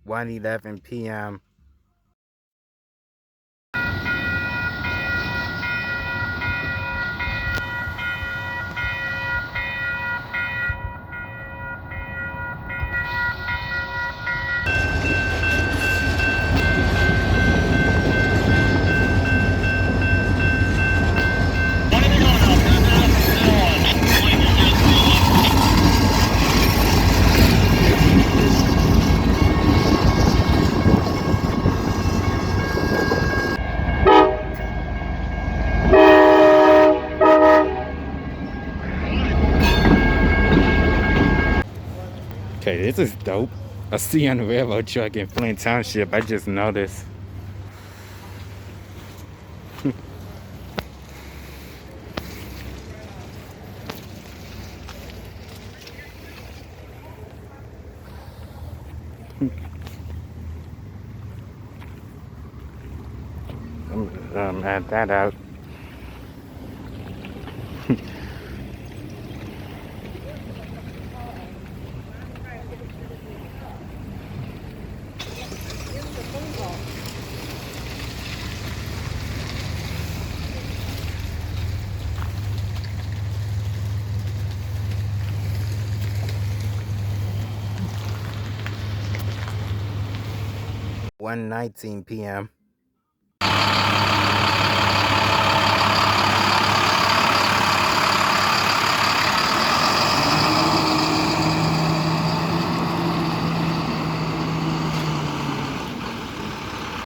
1:11 p.m. Okay, this is dope. A C on the railroad truck in Flint Township. I just noticed. Add that out. One 19 p.m.